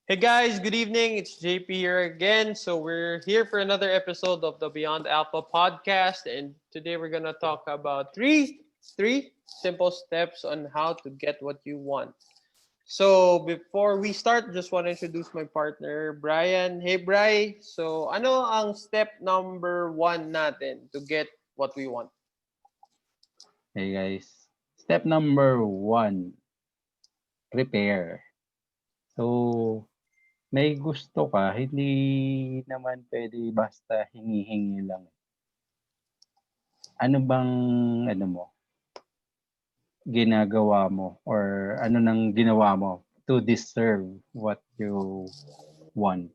Hey guys, good evening. It's JP here again. So we're here for another episode of the Beyond Alpha podcast, and today we're gonna talk about three simple steps on how to get what you want. So before we start, just want to introduce my partner, Brian. Hey, Bri. So ano ang step number one natin to get what we want? Hey guys, step number one, prepare. So, may gusto ka, hindi naman pwede basta hingi-hingi lang. Ano bang, mo, ginagawa mo or ano nang ginawa mo to deserve what you want,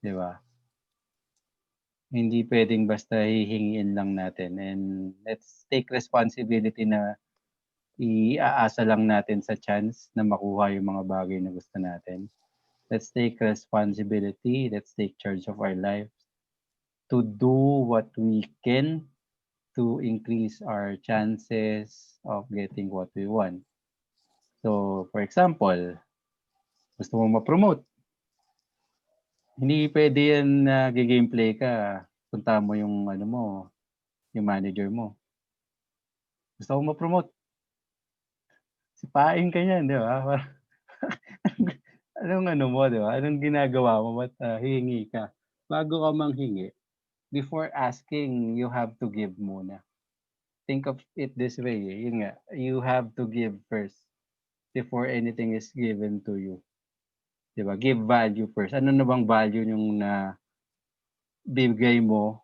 di ba? Hindi pwedeng basta hihingiin lang natin and let's take responsibility na iaasa lang natin sa chance na makuha yung mga bagay na gusto natin. Let's take responsibility. Let's take charge of our lives to do what we can to increase our chances of getting what we want. So, for example, gusto mo ma-promote. Hindi pwede yan na gameplay ka. Punta mo yung yung manager mo. Gusto mo ma-promote. Sipain ka niyan, di ba? Anong mo, di ba? Anong ginagawa mo? Ba't hihingi ka? Bago ka manghingi, before asking, you have to give muna. Think of it this way, yun nga, you have to give first before anything is given to you. Diba? Give value first. Ano na bang value yung na bigay mo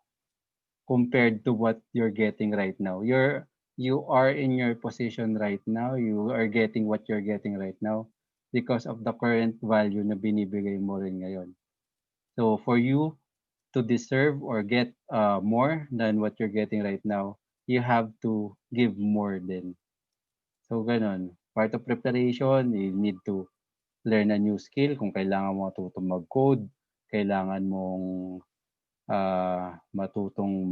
compared to what you're getting right now? You are in your position right now. You are getting what you're getting right now because of the current value na binibigay mo rin ngayon. So for you to deserve or get more than what you're getting right now, you have to give more din. So ganon. Part of preparation, you need to learn a new skill. Kung kailangan mo matutong mag-code, kailangan mong matutong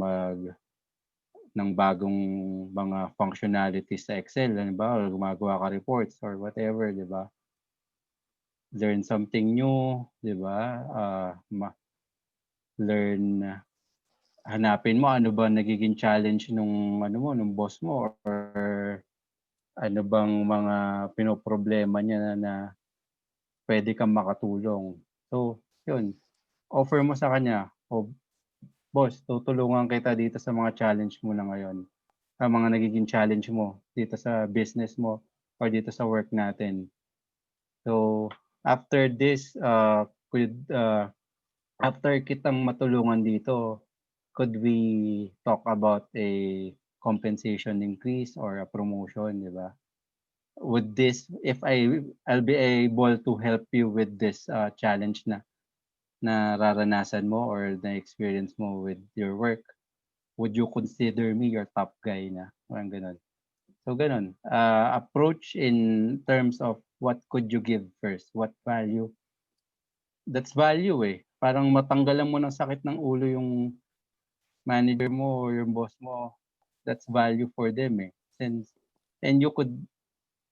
ng bagong mga functionalities sa Excel, halimbawa, gumagawa ka reports or whatever, di ba? Learn something new, di ba? Learn, hanapin mo ano ba nagiging challenge nung boss mo or ano bang mga pinoproblema niya na pwede kang makatulong. So, yun. Offer mo sa kanya, boss, tutulungan kita dito sa mga challenge mo na ngayon. Sa mga nagiging challenge mo dito sa business mo or dito sa work natin. So, after this, after kitang matulungan dito, could we talk about a compensation increase or a promotion, di ba? Would this, if I'll be able to help you with this challenge na nararanasan mo or na experience mo with your work, would you consider me your top guy na? Parang ganun. So ganun. Approach in terms of what could you give first? What value? That's value eh. Parang matanggalan mo ng sakit ng ulo yung manager mo or yung boss mo. That's value for them eh. And you could,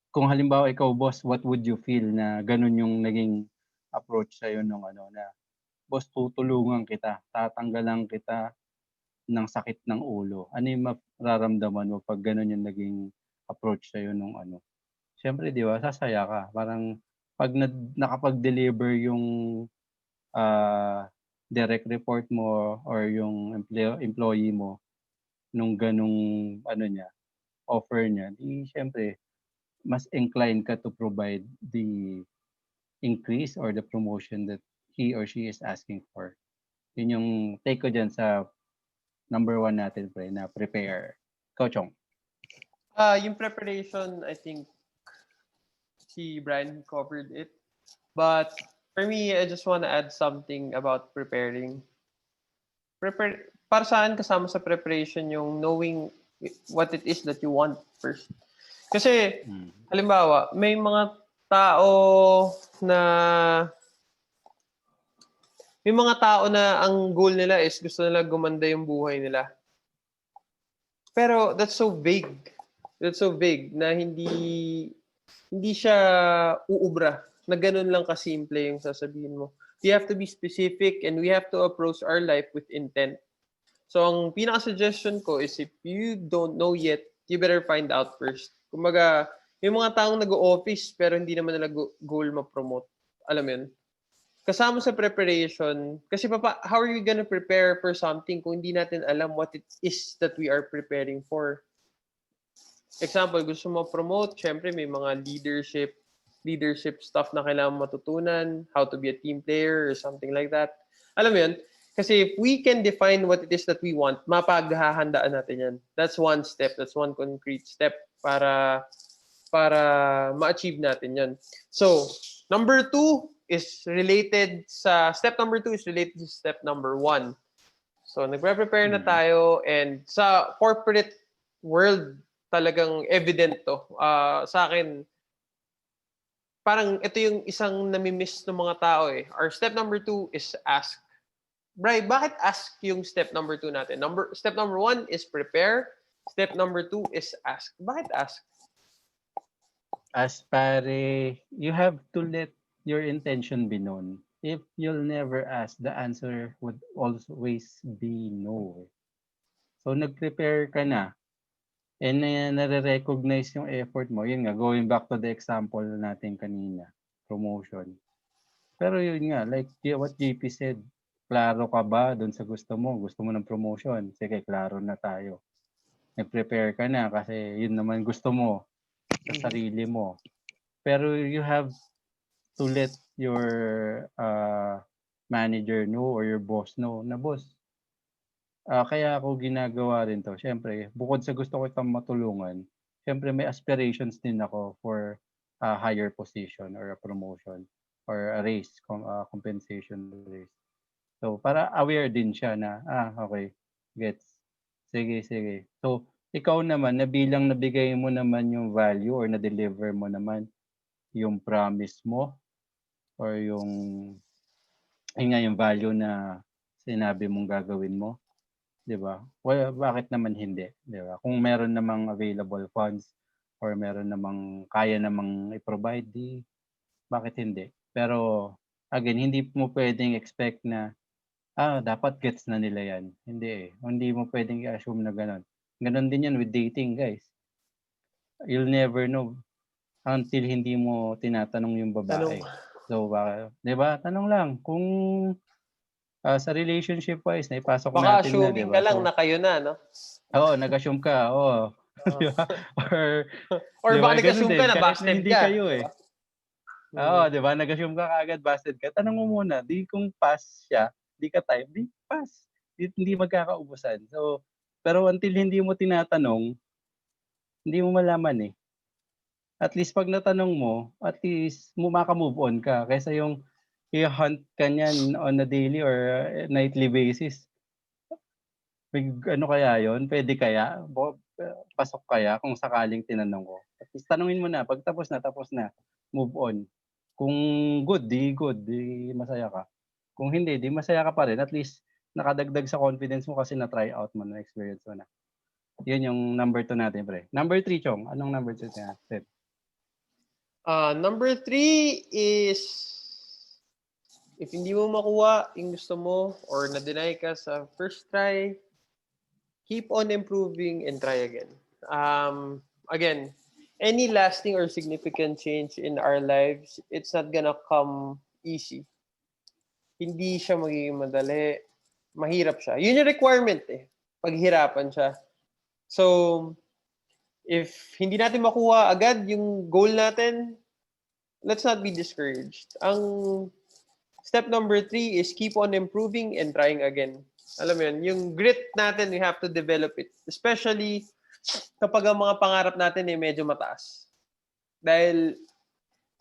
kung halimbawa ikaw boss, what would you feel na ganun yung naging approach sa'yo nung na boss, tutulungan kita, tatanggalan kita ng sakit ng ulo. Ano yung mararamdaman mo pag ganun yung naging approach sa'yo nung Siyempre, di ba, sasaya ka. Parang pag nakapag-deliver yung direct report mo or yung employee mo nung ganung offer niya, di siyempre, mas inclined ka to provide the increase or the promotion that he or she is asking for. Yun yung take ko dyan sa number one natin, pre, na prepare. Ikaw, Chong. Yung preparation, I think si Brian covered it. But for me, I just want to add something about preparing. Para saan kasama sa preparation yung knowing what it is that you want first. Kasi, halimbawa, may mga tao na ang goal nila is gusto nila gumanda yung buhay nila. Pero that's so vague. That's so vague na hindi siya uubra na ganun lang kasimple yung sasabihin mo. We have to be specific and we have to approach our life with intent. So, ang pinaka-suggestion ko is if you don't know yet, you better find out first. Kumbaga, yung mga taong nag-office pero hindi naman nila goal ma-promote. Alam mo yun? Kasama sa preparation, kasi how are you gonna prepare for something kung hindi natin alam what it is that we are preparing for? Example, gusto mo promote, syempre may mga leadership stuff na kailangan matutunan, how to be a team player or something like that. Alam mo yun? Kasi if we can define what it is that we want, mapaghahandaan natin yan. That's one step. That's one concrete step para ma-achieve natin yan. So, step number 2 is related sa step number 1. So, nagpe-prepare na tayo and sa corporate world, talagang evident to. Sa akin, parang ito yung isang nami-miss ng mga tao eh. Our step number 2 is ask. Bray, bakit ask yung step number 2 natin? Step number 1 is prepare. Step number 2 is ask. Bakit ask? As pare, you have to let your intention be known. If you'll never ask, the answer would always be no. So, nag-prepare ka na. And nare-recognize yung effort mo. Yun nga, going back to the example natin kanina, promotion. Pero yun nga, like what JP said, klaro ka ba doon sa gusto mo? Gusto mo ng promotion? Sige, klaro na tayo. Nag-prepare ka na kasi yun naman gusto mo sa sarili mo. Pero you have to let your manager know or your boss know na boss, kaya ako ginagawa rin to. Siyempre, bukod sa gusto ko itong matulungan, siyempre may aspirations din ako for a higher position or a promotion or a raise, compensation raise. So, para aware din siya na, okay, gets. Sige. So, ikaw naman, nabilang nabigay mo naman yung value or na-deliver mo naman yung promise mo or yung value na sinabi mong gagawin mo. 'Di ba? Well, bakit naman hindi, 'di ba? Kung meron namang available funds or meron namang kaya namang i-provide, bakit hindi? Pero again, hindi mo pwedeng expect na dapat gets na nila 'yan. Hindi eh. Hindi mo pwedeng i-assume na gano'n. Gano'n din 'yan with dating, guys. You'll never know until hindi mo tinatanong yung babae. So, 'di ba? Tanong lang kung sa relationship wise naipasok Baka natin na, 'di assuming ba? ka lang na kayo na, no? Oo, nag-assume ka, oo. Di ba? Or 'di ba, baka ganun nag-assume din, ka na kahit na busted hindi ka. kayo eh. Oo, 'di ba, nag-assume ka kaagad busted ka. Tanong mo muna, kung pass siya, di ka type, di pass. Hindi magkakaubusan. So, pero until hindi mo tinatanong, hindi mo malaman eh. At least 'pag natanong mo, at least maka-move on ka kaysa yung i-hunt ka niyan on a daily or nightly basis. Ano kaya yun? Puwede kaya? Pasok kaya kung sakaling tinanong ko? At least tanungin mo na, 'pag tapos na, move on. Kung good, di masaya ka. Kung hindi, di masaya ka pa rin. At least nakadagdag sa confidence mo kasi na-try out mo, na-experience mo na. Yun yung number 2 natin, pre. Number 3, Chong. Anong number 2 natin? Number 3 is if hindi mo makuha yung gusto mo or na-deny ka sa first try, keep on improving and try again. Again, any lasting or significant change in our lives, it's not gonna come easy. Hindi siya magiging madali. Mahirap siya. Yun yung requirement eh. Paghirapan siya. So, if hindi natin makuha agad yung goal natin, let's not be discouraged. Ang step number 3 is keep on improving and trying again. Alam mo yun, yung grit natin, we have to develop it. Especially kapag ang mga pangarap natin ay medyo mataas. Dahil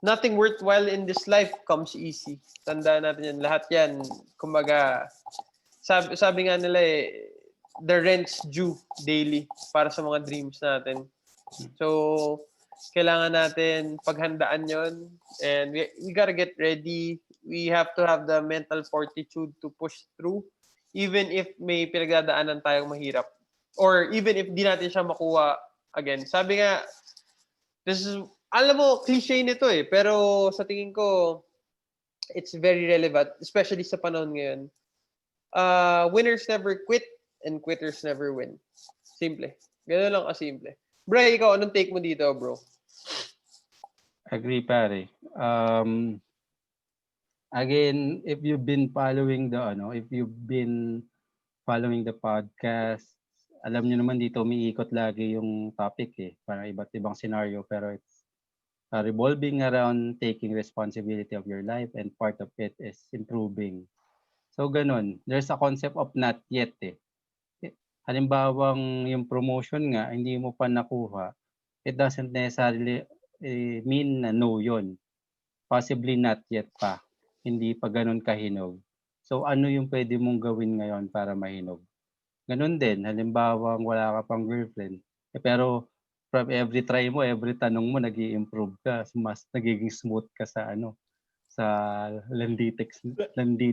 nothing worthwhile in this life comes easy. Tandaan natin yan. Lahat yan, kumbaga, sabi nga nila eh, the rent's due daily para sa mga dreams natin. So, kailangan natin paghandaan yon and we gotta get ready. We have to have the mental fortitude to push through even if may pinagdadaanan tayong mahirap or even if di natin siya makuha again. Sabi nga, this is alam mo, cliche nito eh, pero sa tingin ko, it's very relevant, especially sa panahon ngayon. Winners never quit and quitters never win. Simple. Ganun lang kasimple. Bray, ikaw, anong take mo dito, bro? Agree, pare. Again, if you've been following the podcast, alam niyo naman dito umiikot lagi yung topic eh. Parang iba't ibang scenario pero it's revolving around taking responsibility of your life and part of it is improving. So ganun, there's a concept of not yet eh. Halimbawang yung promotion nga, hindi mo pa nakuha, it doesn't necessarily mean na no yun. Possibly not yet pa. Hindi pa ganun kahinog. So ano yung pwede mong gawin ngayon para mahinog? Ganun din, halimbawa wala ka pang girlfriend, pero from every try mo, every tanong mo, nag-i-improve ka, mas nagiging smooth ka sa sa landi La-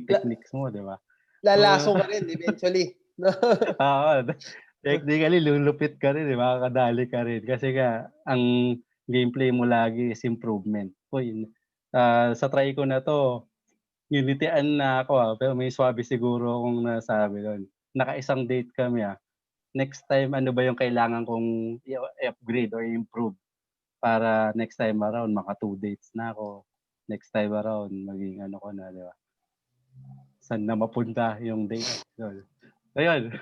techniques mo, di ba? So, lalaso ka rin eventually. oo, technically, lulupit ka rin, makakadali ka rin. Kasi nga, ang gameplay mo lagi is improvement. Uy, sa try ko na to, unityan na ako pero may swabe siguro akong nasabi doon. Naka-isang date kami Next time, ano ba yung kailangan kong i-upgrade or improve para next time around, maka 2 dates na ako. Next time around, maging ano ko na, di ba? Saan na mapunta yung date. So, ayun.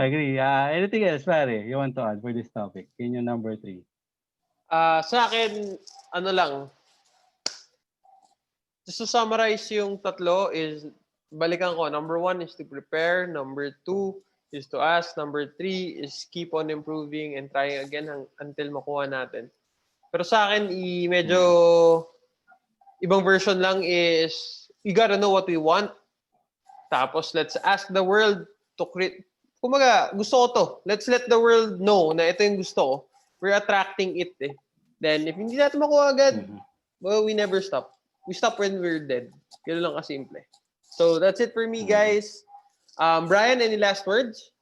Agree. Anything else, pare, you want to add for this topic? Yun yung number 3. Sa akin, ano lang, just to summarize yung tatlo is, balikan ko, number 1 is to prepare, number 2 is to ask, number 3 is keep on improving and trying again until makuha natin. Pero sa akin, medyo ibang version lang is, we gotta know what we want. Tapos, let's ask the world to create. Kumaga, gusto ko to. Let's let the world know na ito yung gusto ko. We're attracting it eh. Then, if hindi natin makuha agad, well, we never stop. We stop when we're dead. Ganun lang kasimple. So, that's it for me, guys. Brian, any last words?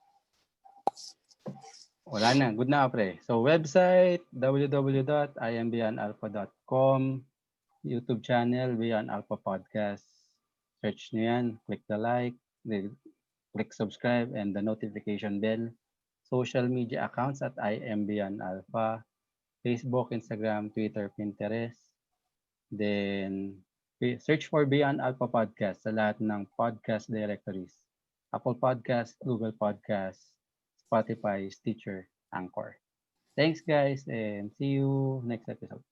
Wala na. Good na, pre. So, website, www.imbeyondalpha.com, YouTube channel, Beyond Alpha Podcast. Search nyo yan. Click the like, click subscribe, and the notification bell. Social media accounts at imbeyondalpha. Facebook, Instagram, Twitter, Pinterest. Then, search for Beyond Alpha Podcast sa lahat ng podcast directories. Apple Podcast, Google Podcast, Spotify, Stitcher, Anchor. Thanks guys and see you next episode.